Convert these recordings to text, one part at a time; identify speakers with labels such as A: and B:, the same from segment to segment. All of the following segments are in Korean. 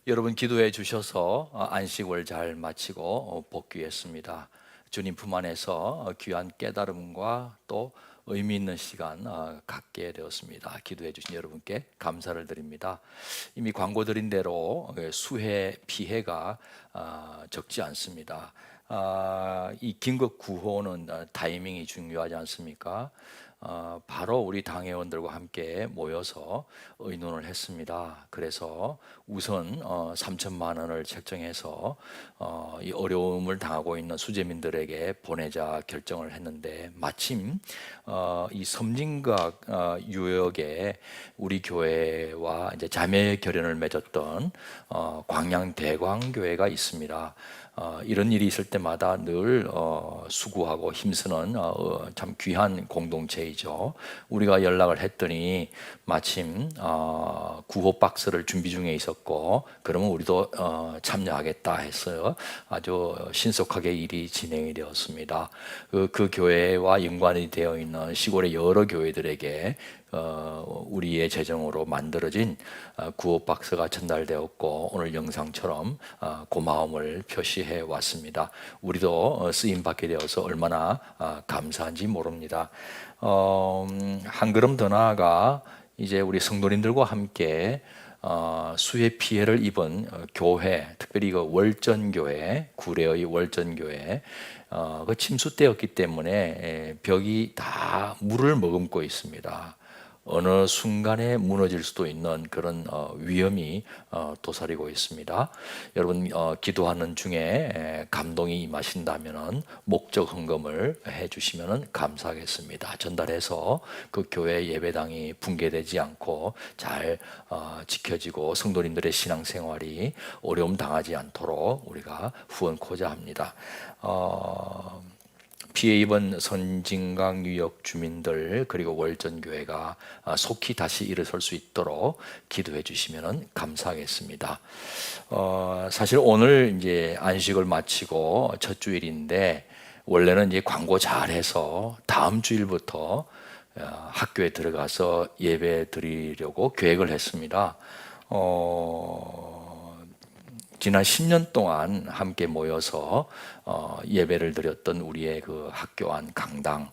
A: 여러분 기도해 주셔서 안식을 잘 마치고 복귀했습니다. 주님 품 안에서 귀한 깨달음과 또 의미 있는 시간 갖게 되었습니다. 기도해 주신 여러분께 감사를 드립니다. 이미 광고 드린 대로 수해 피해가 적지 않습니다. 이 긴급 구호는 타이밍이 중요하지 않습니까? 바로 우리 당회원들과 함께 모여서 의논을 했습니다. 그래서 우선 3천만 원을 책정해서 이 어려움을 당하고 있는 수재민들에게 보내자 결정을 했는데, 마침 이 섬진각 유역에 우리 교회와 이제 자매 결연을 맺었던 광양대광교회가 있습니다. 이런 일이 있을 때마다 늘 수고하고 힘쓰는 참 귀한 공동체이죠. 우리가 연락을 했더니 마침 구호 박스를 준비 중에 있었고, 그러면 우리도 참여하겠다 했어요. 아주 신속하게 일이 진행이 되었습니다. 그 교회와 연관이 되어 있는 시골의 여러 교회들에게 우리의 재정으로 만들어진 구호 박스가 전달되었고, 오늘 영상처럼 고마움을 표시해 왔습니다. 우리도 쓰임 받게 되어서 얼마나 감사한지 모릅니다. 한 걸음 더 나아가 이제 우리 성도님들과 함께 수해 피해를 입은 교회, 특별히 그 월전교회, 구례의 월전교회, 그 침수 때였기 때문에 벽이 다 물을 머금고 있습니다. 어느 순간에 무너질 수도 있는 그런 위험이 도사리고 있습니다. 여러분 기도하는 중에 감동이 임하신다면 목적 헌금을 해주시면 감사하겠습니다. 전달해서 그 교회 예배당이 붕괴되지 않고 잘 지켜지고 성도님들의 신앙생활이 어려움 당하지 않도록 우리가 후원코자 합니다. 피해 입은 선진강 유역 주민들 그리고 월전교회가 속히 다시 일어설 수 있도록 기도해 주시면 감사하겠습니다. 사실 오늘 이제 안식을 마치고 첫 주일인데, 원래는 이제 광고 잘해서 다음 주일부터 학교에 들어가서 예배 드리려고 계획을 했습니다. 지난 10년 동안 함께 모여서 예배를 드렸던 우리의 그 학교 안 강당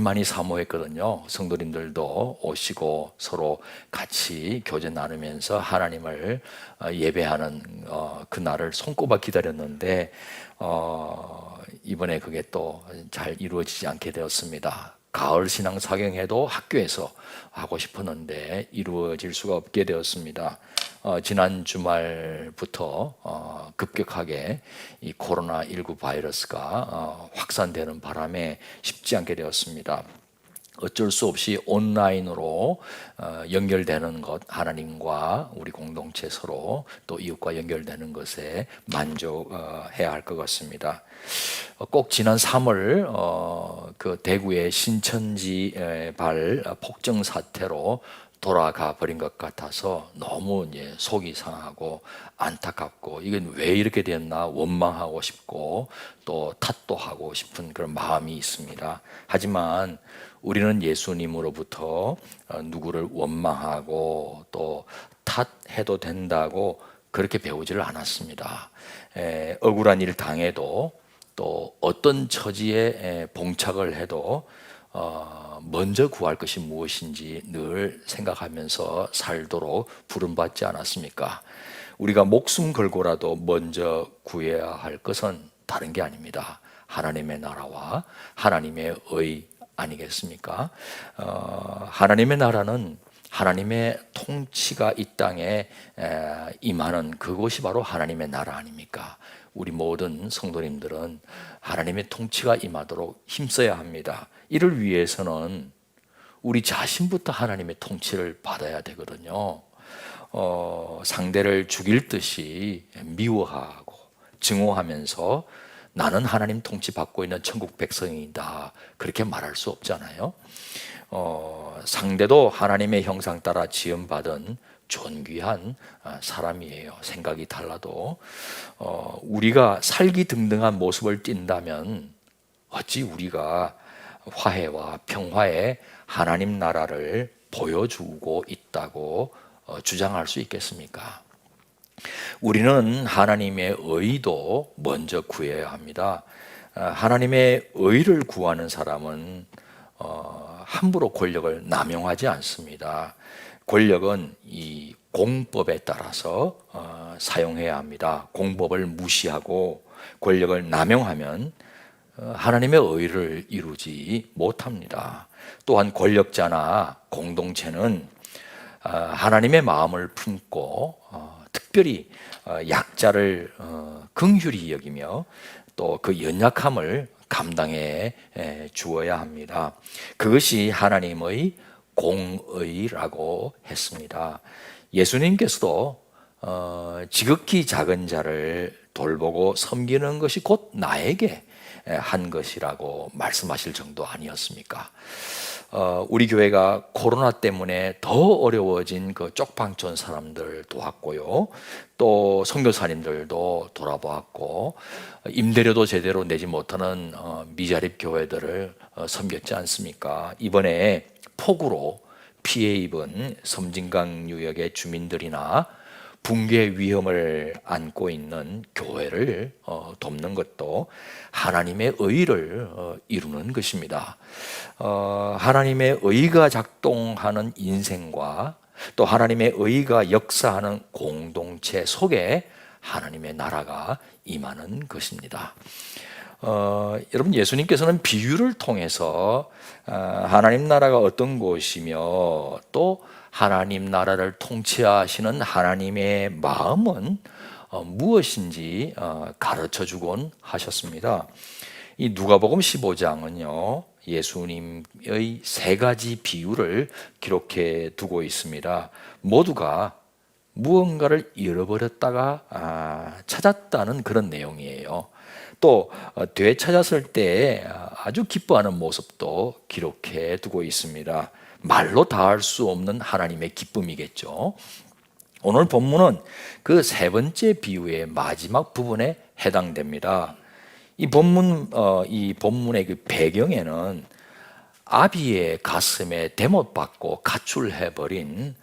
A: 많이 사모했거든요. 성도님들도 오시고 서로 같이 교제 나누면서 하나님을 예배하는 그 날을 손꼽아 기다렸는데 이번에 그게 또 잘 이루어지지 않게 되었습니다. 가을 신앙 사경회도 학교에서 하고 싶었는데 이루어질 수가 없게 되었습니다. 지난 주말부터 급격하게 이 코로나19 바이러스가 확산되는 바람에 쉽지 않게 되었습니다. 어쩔 수 없이 온라인으로 연결되는 것, 하나님과 우리 공동체 서로 또 이웃과 연결되는 것에 만족해야 할 것 같습니다. 꼭 지난 3월 그 대구의 신천지 발 폭정 사태로 돌아가 버린 것 같아서 너무 이제 속이 상하고 안타깝고, 이건 왜 이렇게 됐나 원망하고 싶고 또 탓도 하고 싶은 그런 마음이 있습니다. 하지만 우리는 예수님으로부터 누구를 원망하고 또 탓해도 된다고 그렇게 배우지를 않았습니다. 억울한 일 당해도 또 어떤 처지에 봉착을 해도 먼저 구할 것이 무엇인지 늘 생각하면서 살도록 부름받지 않았습니까? 우리가 목숨 걸고라도 먼저 구해야 할 것은 다른 게 아닙니다. 하나님의 나라와 하나님의 의 아니겠습니까? 하나님의 나라는 하나님의 통치가 이 땅에 임하는 그곳이 바로 하나님의 나라 아닙니까? 우리 모든 성도님들은 하나님의 통치가 임하도록 힘써야 합니다. 이를 위해서는 우리 자신부터 하나님의 통치를 받아야 되거든요. 상대를 죽일 듯이 미워하고 증오하면서 나는 하나님 통치 받고 있는 천국 백성이다, 그렇게 말할 수 없잖아요. 상대도 하나님의 형상 따라 지음받은 존귀한 사람이에요. 생각이 달라도 우리가 살기등등한 모습을 띈다면 어찌 우리가 화해와 평화의 하나님 나라를 보여주고 있다고 주장할 수 있겠습니까? 우리는 하나님의 의도 먼저 구해야 합니다. 하나님의 의를 구하는 사람은 함부로 권력을 남용하지 않습니다. 권력은 이 공법에 따라서 사용해야 합니다. 공법을 무시하고 권력을 남용하면 하나님의 의를 이루지 못합니다. 또한 권력자나 공동체는 하나님의 마음을 품고 특별히 약자를 긍휼히 여기며 또 그 연약함을 감당해 주어야 합니다. 그것이 하나님의 공의라고 했습니다. 예수님께서도 지극히 작은 자를 돌보고 섬기는 것이 곧 나에게 한 것이라고 말씀하실 정도 아니었습니까? 우리 교회가 코로나 때문에 더 어려워진 그 쪽방촌 사람들 도왔고요. 또 선교사님들도 돌아보았고, 임대료도 제대로 내지 못하는 미자립 교회들을 섬겼지 않습니까? 이번에 폭우로 피해 입은 섬진강 유역의 주민들이나 붕괴 위험을 안고 있는 교회를 돕는 것도 하나님의 의를 이루는 것입니다. 하나님의 의가 작동하는 인생과 또 하나님의 의가 역사하는 공동체 속에 하나님의 나라가 임하는 것입니다. 여러분, 예수님께서는 비유를 통해서 하나님 나라가 어떤 곳이며 또 하나님 나라를 통치하시는 하나님의 마음은 무엇인지 가르쳐 주곤 하셨습니다. 이 누가복음 15장은요, 예수님의 세 가지 비유를 기록해 두고 있습니다. 모두가 무언가를 잃어버렸다가 찾았다는 그런 내용이에요. 또 되찾았을 때 아주 기뻐하는 모습도 기록해 두고 있습니다. 말로 다할 수 없는 하나님의 기쁨이겠죠. 오늘 본문은 그 세 번째 비유의 마지막 부분에 해당됩니다. 이 본문의 그 배경에는 아비의 가슴에 대못받고 가출해버린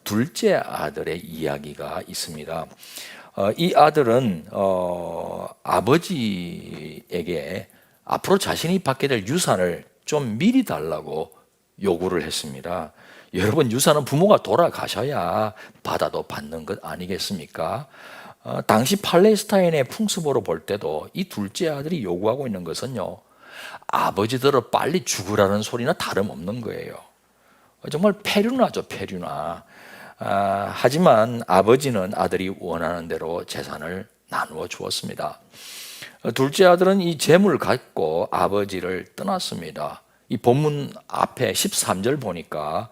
A: 둘째 아들의 이야기가 있습니다. 이 아들은 아버지에게 앞으로 자신이 받게 될 유산을 좀 미리 달라고 요구를 했습니다. 여러분, 유산은 부모가 돌아가셔야 받아도 받는 것 아니겠습니까? 당시 팔레스타인의 풍습으로 볼 때도 이 둘째 아들이 요구하고 있는 것은요, 아버지들을 빨리 죽으라는 소리나 다름없는 거예요. 정말 폐륜하죠, 폐륜화. 하지만 아버지는 아들이 원하는 대로 재산을 나누어 주었습니다. 둘째 아들은 이 재물을 갖고 아버지를 떠났습니다. 이 본문 앞에 13절 보니까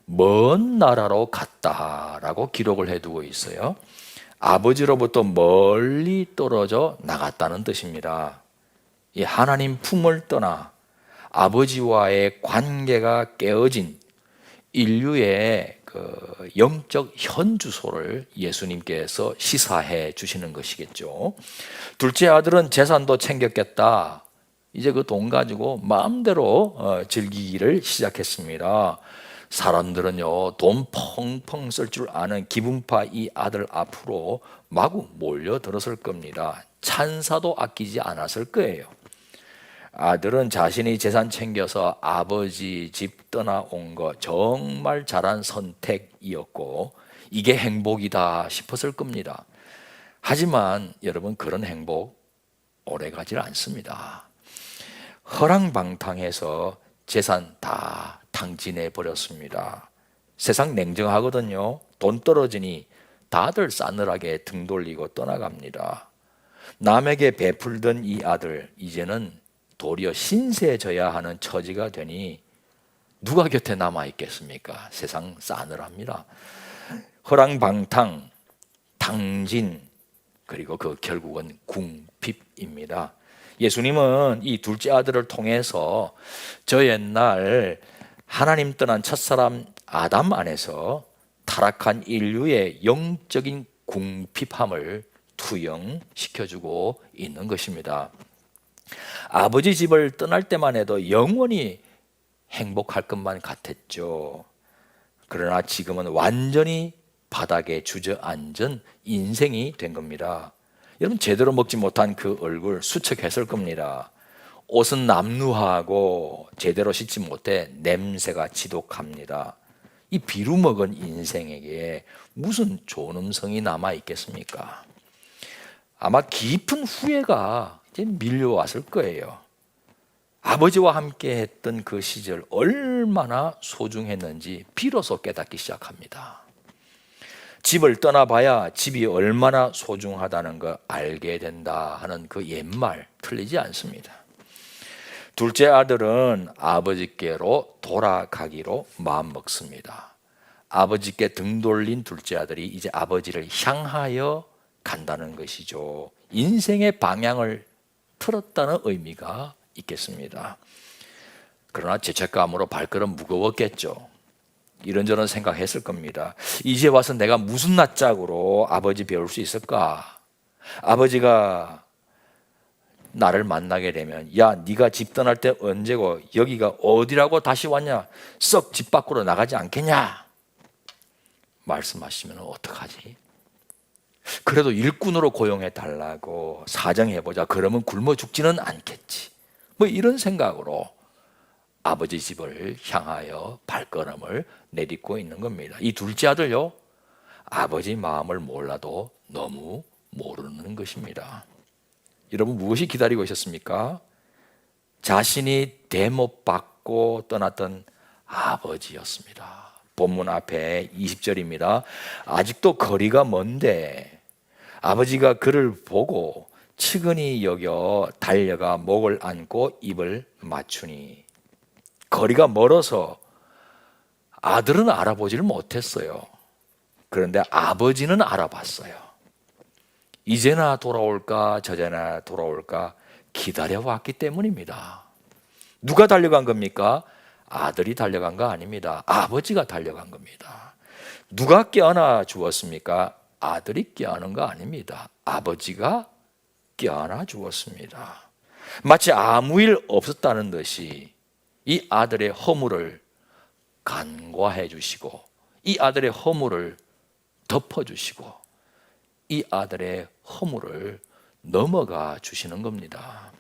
A: 먼 나라로 갔다라고 기록을 해두고 있어요. 아버지로부터 멀리 떨어져 나갔다는 뜻입니다. 이 하나님 품을 떠나 아버지와의 관계가 깨어진 인류의 그 영적 현주소를 예수님께서 시사해 주시는 것이겠죠. 둘째 아들은 재산도 챙겼겠다. 이제 그 돈 가지고 마음대로 즐기기를 시작했습니다. 사람들은요, 돈 펑펑 쓸 줄 아는 기분파 이 아들 앞으로 마구 몰려들었을 겁니다. 찬사도 아끼지 않았을 거예요. 아들은 자신이 재산 챙겨서 아버지 집 떠나온 거 정말 잘한 선택이었고 이게 행복이다 싶었을 겁니다. 하지만 여러분, 그런 행복 오래 가지 않습니다. 허랑방탕해서 재산 다 탕진해 버렸습니다. 세상 냉정하거든요. 돈 떨어지니 다들 싸늘하게 등 돌리고 떠나갑니다. 남에게 베풀던 이 아들, 이제는 도리어 신세져야 하는 처지가 되니 누가 곁에 남아 있겠습니까? 세상 싸늘합니다. 허랑방탕, 탕진, 그리고 그 결국은 궁핍입니다. 예수님은 이 둘째 아들을 통해서 저 옛날 하나님 떠난 첫사람 아담 안에서 타락한 인류의 영적인 궁핍함을 투영시켜주고 있는 것입니다. 아버지 집을 떠날 때만 해도 영원히 행복할 것만 같았죠. 그러나 지금은 완전히 바닥에 주저앉은 인생이 된 겁니다. 여러분, 제대로 먹지 못한 그 얼굴 수척했을 겁니다. 옷은 남루하고 제대로 씻지 못해 냄새가 지독합니다. 이 비루먹은 인생에게 무슨 존엄성이 남아 있겠습니까? 아마 깊은 후회가 이제 밀려왔을 거예요. 아버지와 함께 했던 그 시절 얼마나 소중했는지 비로소 깨닫기 시작합니다. 집을 떠나봐야 집이 얼마나 소중하다는 걸 알게 된다 하는 그 옛말 틀리지 않습니다. 둘째 아들은 아버지께로 돌아가기로 마음먹습니다. 아버지께 등 돌린 둘째 아들이 이제 아버지를 향하여 간다는 것이죠. 인생의 방향을 틀었다는 의미가 있겠습니다. 그러나 죄책감으로 발걸음 무거웠겠죠. 이런저런 생각했을 겁니다. 이제 와서 내가 무슨 낯짝으로 아버지 배울 수 있을까? 아버지가 나를 만나게 되면, 야, 네가 집 떠날 때 언제고 여기가 어디라고 다시 왔냐? 썩 집 밖으로 나가지 않겠냐? 말씀하시면 어떡하지? 그래도 일꾼으로 고용해 달라고 사정해보자. 그러면 굶어 죽지는 않겠지. 뭐 이런 생각으로 아버지 집을 향하여 발걸음을 내딛고 있는 겁니다. 이 둘째 아들요, 아버지 마음을 몰라도 너무 모르는 것입니다. 여러분, 무엇이 기다리고 있었습니까? 자신이 대못받고 떠났던 아버지였습니다. 본문 앞에 20절입니다. 아직도 거리가 먼데 아버지가 그를 보고 측은히 여겨 달려가 목을 안고 입을 맞추니. 거리가 멀어서 아들은 알아보지를 못했어요. 그런데 아버지는 알아봤어요. 이제나 돌아올까 저제나 돌아올까 기다려왔기 때문입니다. 누가 달려간 겁니까? 아들이 달려간 거 아닙니다. 아버지가 달려간 겁니다. 누가 껴안아 주었습니까? 아들이 껴안은 거 아닙니다. 아버지가 껴안아 주었습니다. 마치 아무 일 없었다는 듯이 이 아들의 허물을 간과해 주시고, 이 아들의 허물을 덮어 주시고, 이 아들의 허물을 넘어가 주시는 겁니다.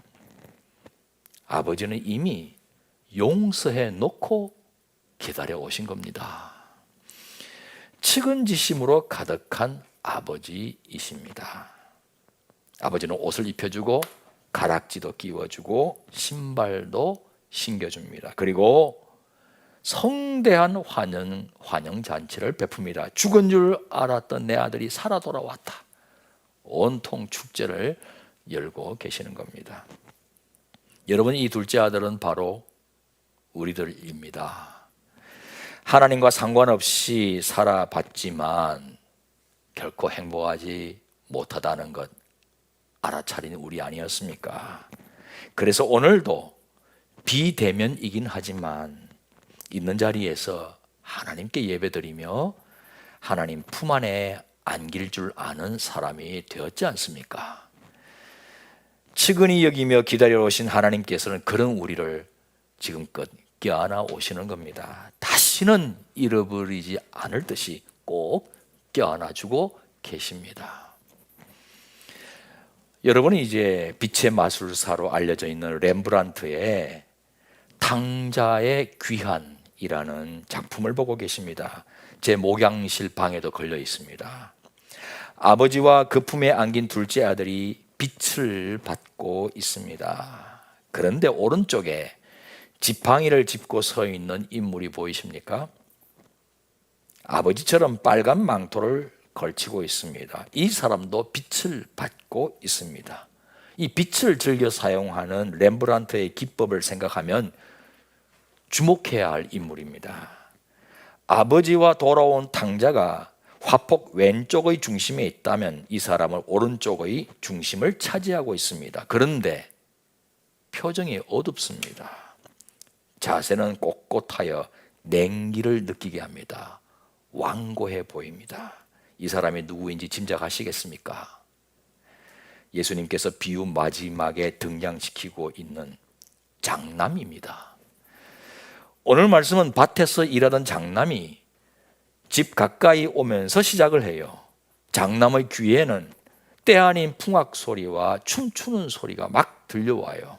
A: 아버지는 이미 용서해 놓고 기다려 오신 겁니다. 측은지심으로 가득한 아버지이십니다. 아버지는 옷을 입혀주고 가락지도 끼워주고 신발도 신겨줍니다. 그리고 성대한 환영 잔치를 베풉니다. 죽은 줄 알았던 내 아들이 살아 돌아왔다. 온통 축제를 열고 계시는 겁니다. 여러분, 이 둘째 아들은 바로 우리들입니다. 하나님과 상관없이 살아봤지만 결코 행복하지 못하다는 것 알아차린 우리 아니었습니까? 그래서 오늘도 비대면이긴 하지만 있는 자리에서 하나님께 예배드리며 하나님 품 안에 안길 줄 아는 사람이 되었지 않습니까? 측은히 여기며 기다려 오신 하나님께서는 그런 우리를 지금껏 껴안아 오시는 겁니다. 다시는 잃어버리지 않을 듯이 꼭 껴안아 주고 계십니다. 여러분이 이제 빛의 마술사로 알려져 있는 렘브란트의 탕자의 귀한이라는 작품을 보고 계십니다. 제 목양실 방에도 걸려 있습니다. 아버지와 그 품에 안긴 둘째 아들이 빛을 받고 있습니다. 그런데 오른쪽에 지팡이를 짚고 서 있는 인물이 보이십니까? 아버지처럼 빨간 망토를 걸치고 있습니다. 이 사람도 빛을 받고 있습니다. 이 빛을 즐겨 사용하는 렘브란트의 기법을 생각하면 주목해야 할 인물입니다. 아버지와 돌아온 탕자가 화폭 왼쪽의 중심에 있다면 이 사람은 오른쪽의 중심을 차지하고 있습니다. 그런데 표정이 어둡습니다. 자세는 꼿꼿하여 냉기를 느끼게 합니다. 완고해 보입니다. 이 사람이 누구인지 짐작하시겠습니까? 예수님께서 비유 마지막에 등장시키고 있는 장남입니다. 오늘 말씀은 밭에서 일하던 장남이 집 가까이 오면서 시작을 해요. 장남의 귀에는 때 아닌 풍악 소리와 춤추는 소리가 막 들려와요.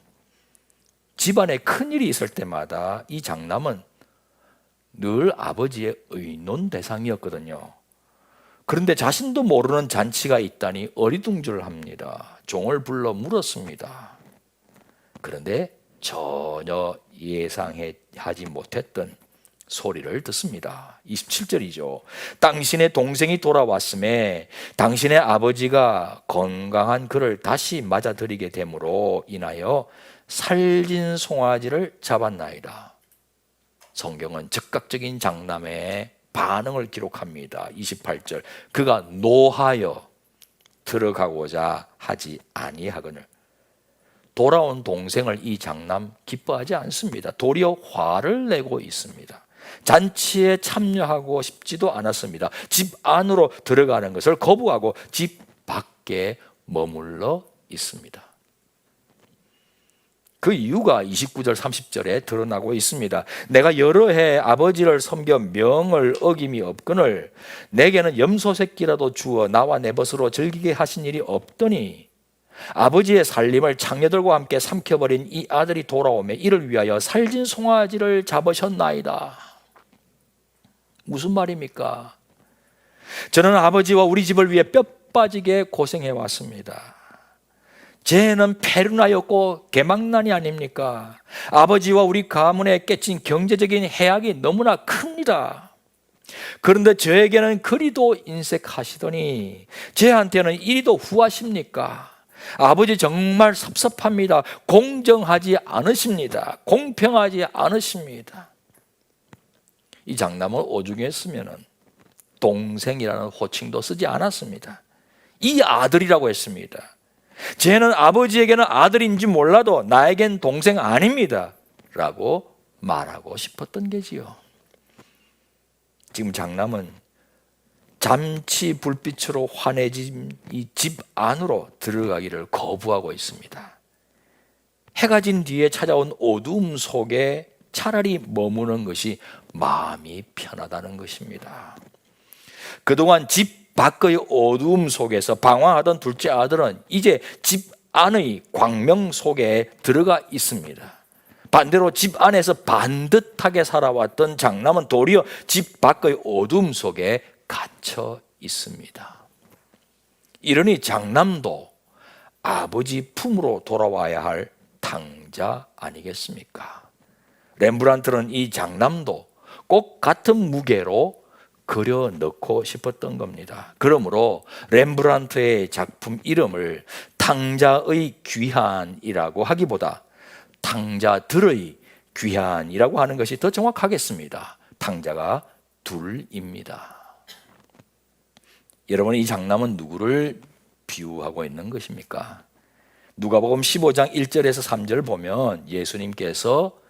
A: 집안에 큰일이 있을 때마다 이 장남은 늘 아버지의 의논 대상이었거든요. 그런데 자신도 모르는 잔치가 있다니 어리둥절합니다. 종을 불러 물었습니다. 그런데 전혀 예상하지 못했던 소리를 듣습니다. 27절이죠. 당신의 동생이 돌아왔음에 당신의 아버지가 건강한 그를 다시 맞아들이게 됨으로 인하여 살진 송아지를 잡았나이다. 성경은 즉각적인 장남의 반응을 기록합니다. 28절. 그가 노하여 들어가고자 하지 아니하거늘. 돌아온 동생을 이 장남 기뻐하지 않습니다. 도리어 화를 내고 있습니다. 잔치에 참여하고 싶지도 않았습니다. 집 안으로 들어가는 것을 거부하고 집 밖에 머물러 있습니다. 그 이유가 29절 30절에 드러나고 있습니다. 내가 여러 해 아버지를 섬겨 명을 어김이 없거늘 내게는 염소 새끼라도 주어 나와 내 벗으로 즐기게 하신 일이 없더니 아버지의 살림을 창녀들과 함께 삼켜버린 이 아들이 돌아오매 이를 위하여 살진 송아지를 잡으셨나이다. 무슨 말입니까? 저는 아버지와 우리 집을 위해 뼈 빠지게 고생해 왔습니다. 죄는 페루나였고 개망난이 아닙니까? 아버지와 우리 가문에 깨친 경제적인 해악이 너무나 큽니다. 그런데 저에게는 그리도 인색하시더니 저한테는 이리도 후하십니까? 아버지 정말 섭섭합니다. 공정하지 않으십니다. 공평하지 않으십니다. 이 장남을 오중했으면 동생이라는 호칭도 쓰지 않았습니다. 이 아들이라고 했습니다. 쟤는 아버지에게는 아들인지 몰라도 나에겐 동생 아닙니다 라고 말하고 싶었던 게지요. 지금 장남은 잠시 불빛으로 환해진 이 집 안으로 들어가기를 거부하고 있습니다. 해가 진 뒤에 찾아온 어두움 속에 차라리 머무는 것이 마음이 편하다는 것입니다. 그동안 집 밖의 어두움 속에서 방황하던 둘째 아들은 이제 집 안의 광명 속에 들어가 있습니다. 반대로 집 안에서 반듯하게 살아왔던 장남은 도리어 집 밖의 어두움 속에 갇혀 있습니다. 이러니 장남도 아버지 품으로 돌아와야 할 탕자 아니겠습니까? 렘브란트는 이 장남도 꼭 같은 무게로 그려 넣고 싶었던 겁니다. 그러므로 렘브란트의 작품 이름을 탕자의 귀한이라고 하기보다 탕자들의 귀한이라고 하는 것이 더 정확하겠습니다. 탕자가 둘입니다. 여러분, 이 장남은 누구를 비유하고 있는 것입니까? 누가복음 15장 1절에서 3절 보면 예수님께서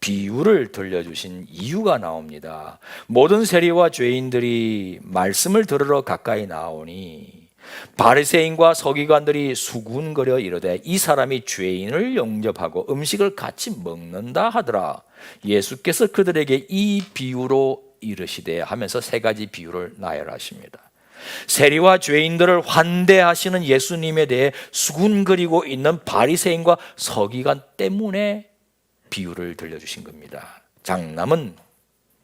A: 비유를 들려주신 이유가 나옵니다. 모든 세리와 죄인들이 말씀을 들으러 가까이 나오니 바리새인과 서기관들이 수군거려 이르되 이 사람이 죄인을 영접하고 음식을 같이 먹는다 하더라. 예수께서 그들에게 이 비유로 이르시되 하면서 세 가지 비유를 나열하십니다. 세리와 죄인들을 환대하시는 예수님에 대해 수군거리고 있는 바리새인과 서기관 때문에 비유를 들려주신 겁니다. 장남은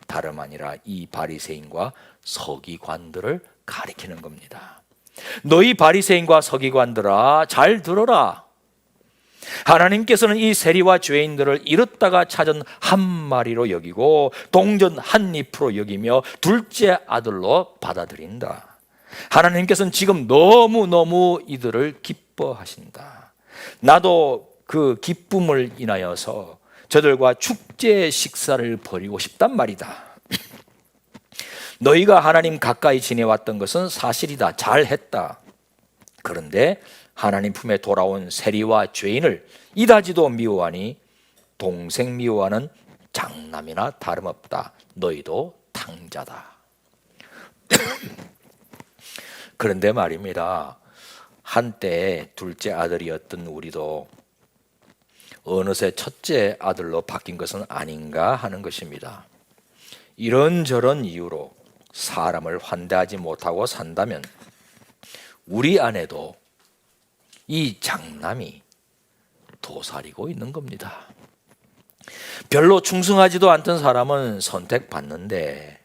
A: 다름 아니라 이 바리새인과 서기관들을 가리키는 겁니다. 너희 바리새인과 서기관들아, 잘 들어라. 하나님께서는 이 세리와 죄인들을 잃었다가 찾은 한 마리로 여기고 동전 한 잎으로 여기며 둘째 아들로 받아들인다. 하나님께서는 지금 너무너무 이들을 기뻐하신다. 나도 그 기쁨을 인하여서 저들과 축제 식사를 벌이고 싶단 말이다. 너희가 하나님 가까이 지내왔던 것은 사실이다. 잘했다. 그런데 하나님 품에 돌아온 세리와 죄인을 이다지도 미워하니 동생 미워하는 장남이나 다름없다. 너희도 탕자다. 그런데 말입니다. 한때 둘째 아들이었던 우리도 어느새 첫째 아들로 바뀐 것은 아닌가 하는 것입니다. 이런저런 이유로 사람을 환대하지 못하고 산다면 우리 안에도 이 장남이 도사리고 있는 겁니다. 별로 충성하지도 않던 사람은 선택받는데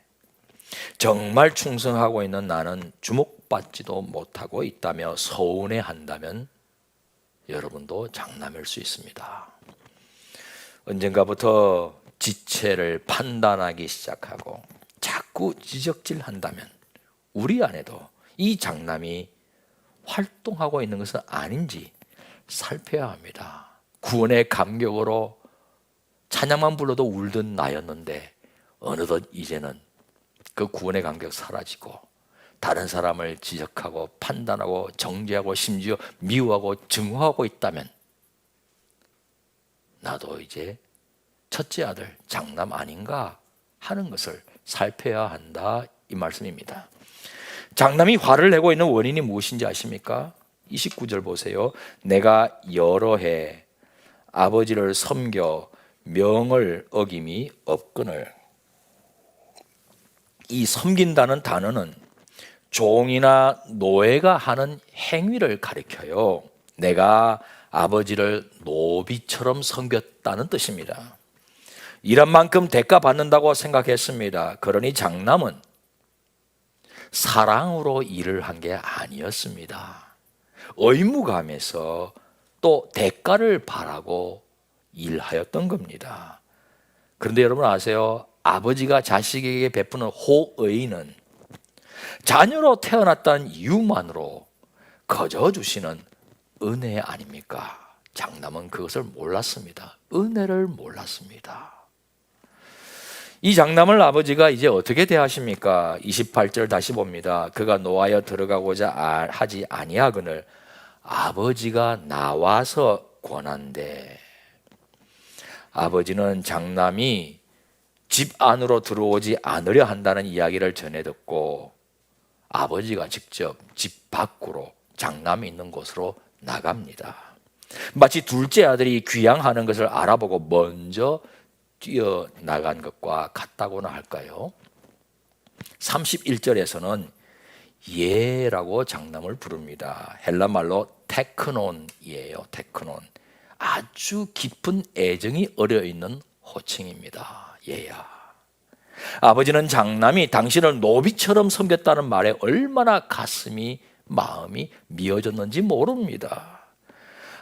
A: 정말 충성하고 있는 나는 주목받지도 못하고 있다며 서운해한다면 여러분도 장남일 수 있습니다. 언젠가부터 지체를 판단하기 시작하고 자꾸 지적질한다면 우리 안에도 이 장남이 활동하고 있는 것은 아닌지 살펴야 합니다. 구원의 감격으로 찬양만 불러도 울던 나였는데 어느덧 이제는 그 구원의 감격 사라지고 다른 사람을 지적하고 판단하고 정죄하고 심지어 미워하고 증오하고 있다면 나도 이제 첫째 아들 장남 아닌가 하는 것을 살펴야 한다, 이 말씀입니다. 장남이 화를 내고 있는 원인이 무엇인지 아십니까? 29절 보세요. 내가 여러 해 아버지를 섬겨 명을 어김이 없거늘. 이 섬긴다는 단어는 종이나 노예가 하는 행위를 가리켜요. 내가 아버지를 노비처럼 섬겼다는 뜻입니다. 일한 만큼 대가 받는다고 생각했습니다. 그러니 장남은 사랑으로 일을 한 게 아니었습니다. 의무감에서 또 대가를 바라고 일하였던 겁니다. 그런데 여러분 아세요? 아버지가 자식에게 베푸는 호의는 자녀로 태어났다는 이유만으로 거저 주시는 은혜 아닙니까? 장남은 그것을 몰랐습니다. 은혜를 몰랐습니다. 이 장남을 아버지가 이제 어떻게 대하십니까? 28절 다시 봅니다. 그가 노하여 들어가고자 하지 아니하거늘 아버지가 나와서 권한대. 아버지는 장남이 집 안으로 들어오지 않으려 한다는 이야기를 전해 듣고 아버지가 직접 집 밖으로 장남이 있는 곳으로 나갑니다. 마치 둘째 아들이 귀향하는 것을 알아보고 먼저 뛰어나간 것과 같다고나 할까요? 31절에서는 예라고 장남을 부릅니다. 헬라말로 테크논이에요. 테크논. 아주 깊은 애정이 어려있는 호칭입니다. 예야. 아버지는 장남이 당신을 노비처럼 섬겼다는 말에 얼마나 마음이 미어졌는지 모릅니다.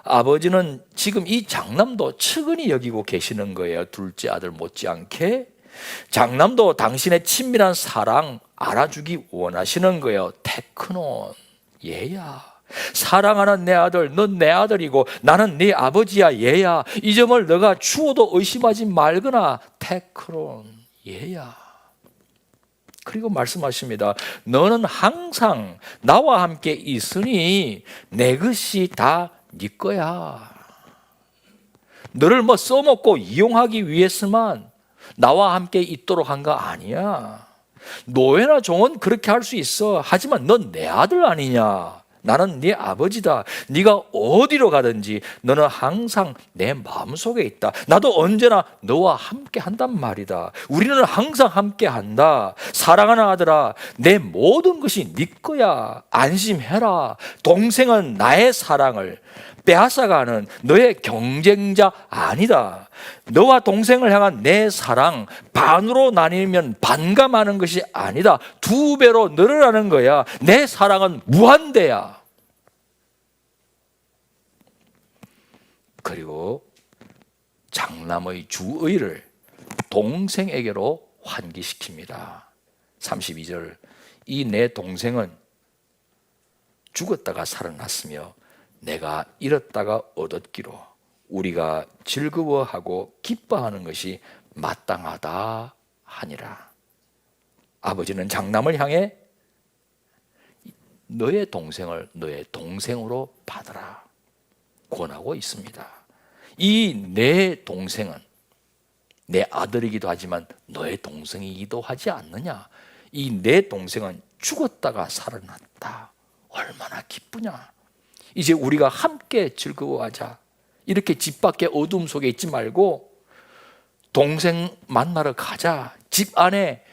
A: 아버지는 지금 이 장남도 측은히 여기고 계시는 거예요. 둘째 아들 못지않게 장남도 당신의 친밀한 사랑 알아주기 원하시는 거예요. 테크논, 얘야, 사랑하는 내 아들, 넌 내 아들이고 나는 네 아버지야. 얘야, 이 점을 너가 추워도 의심하지 말거나. 테크논, 얘야. 그리고 말씀하십니다. 너는 항상 나와 함께 있으니 내 것이 다 네 거야. 너를 써먹고 이용하기 위해서만 나와 함께 있도록 한 거 아니야. 노예나 종은 그렇게 할 수 있어. 하지만 넌 내 아들 아니냐. 나는 네 아버지다. 네가 어디로 가든지 너는 항상 내 마음속에 있다. 나도 언제나 너와 함께 한단 말이다. 우리는 항상 함께 한다. 사랑하는 아들아, 내 모든 것이 네 거야. 안심해라. 동생은 나의 사랑을 빼앗아가는 너의 경쟁자 아니다. 너와 동생을 향한 내 사랑 반으로 나뉘면 반감하는 것이 아니다. 2배로 늘어나는 거야. 내 사랑은 무한대야. 그리고 장남의 주의를 동생에게로 환기시킵니다. 32절, 이 내 동생은 죽었다가 살아났으며 내가 잃었다가 얻었기로 우리가 즐거워하고 기뻐하는 것이 마땅하다 하니라. 아버지는 장남을 향해 너의 동생을 너의 동생으로 받아라 권하고 있습니다. 이 내 동생은 내 아들이기도 하지만 너의 동생이기도 하지 않느냐. 이 내 동생은 죽었다가 살아났다. 얼마나 기쁘냐. 이제 우리가 함께 즐거워하자. 이렇게 집 밖에 어둠 속에 있지 말고 동생 만나러 가자. 집 안에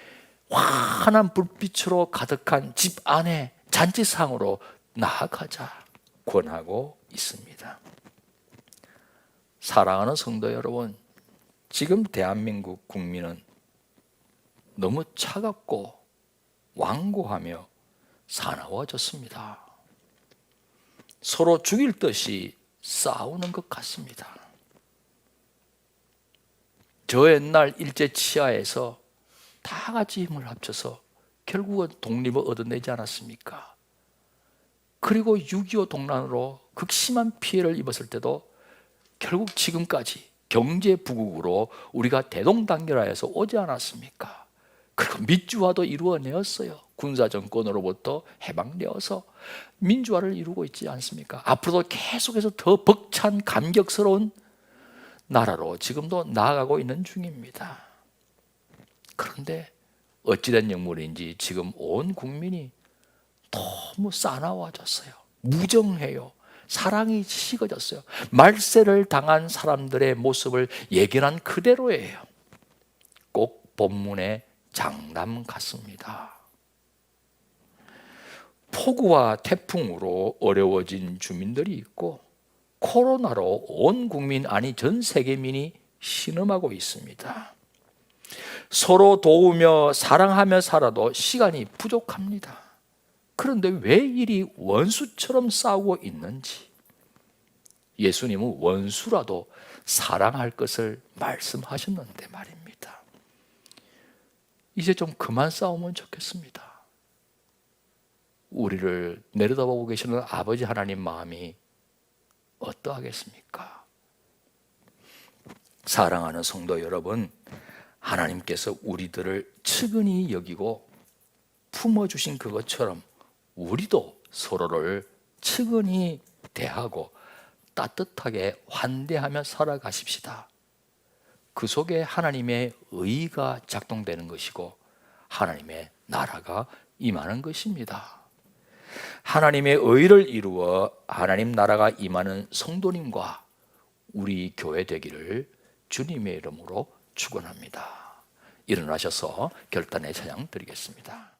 A: 환한 불빛으로 가득한 집 안에 잔치상으로 나아가자 권하고 있습니다. 사랑하는 성도 여러분, 지금 대한민국 국민은 너무 차갑고 완고하며 사나워졌습니다. 서로 죽일 듯이 싸우는 것 같습니다. 저 옛날 일제 치하에서 다 같이 힘을 합쳐서 결국은 독립을 얻어내지 않았습니까? 그리고 6.25 동란으로 극심한 피해를 입었을 때도 결국 지금까지 경제 부국으로 우리가 대동단결하여서 오지 않았습니까? 그리고 민주화도 이루어내었어요. 군사정권으로부터 해방되어서 민주화를 이루고 있지 않습니까? 앞으로도 계속해서 더 벅찬 감격스러운 나라로 지금도 나아가고 있는 중입니다. 그런데 어찌된 영물인지 지금 온 국민이 너무 싸나워졌어요. 무정해요. 사랑이 식어졌어요. 말세를 당한 사람들의 모습을 예견한 그대로예요. 꼭 본문의 장담 같습니다. 폭우와 태풍으로 어려워진 주민들이 있고 코로나로 온 국민 아니 전 세계민이 신음하고 있습니다. 서로 도우며 사랑하며 살아도 시간이 부족합니다. 그런데 왜 이리 원수처럼 싸우고 있는지, 예수님은 원수라도 사랑할 것을 말씀하셨는데 말입니다. 이제 좀 그만 싸우면 좋겠습니다. 우리를 내려다보고 계시는 아버지 하나님 마음이 어떠하겠습니까? 사랑하는 성도 여러분, 하나님께서 우리들을 측은히 여기고 품어주신 그것처럼 우리도 서로를 측은히 대하고 따뜻하게 환대하며 살아가십시다. 그 속에 하나님의 의가 작동되는 것이고 하나님의 나라가 임하는 것입니다. 하나님의 의를 이루어 하나님 나라가 임하는 성도님과 우리 교회 되기를 주님의 이름으로 축원합니다. 일어나셔서 결단의 찬양 드리겠습니다.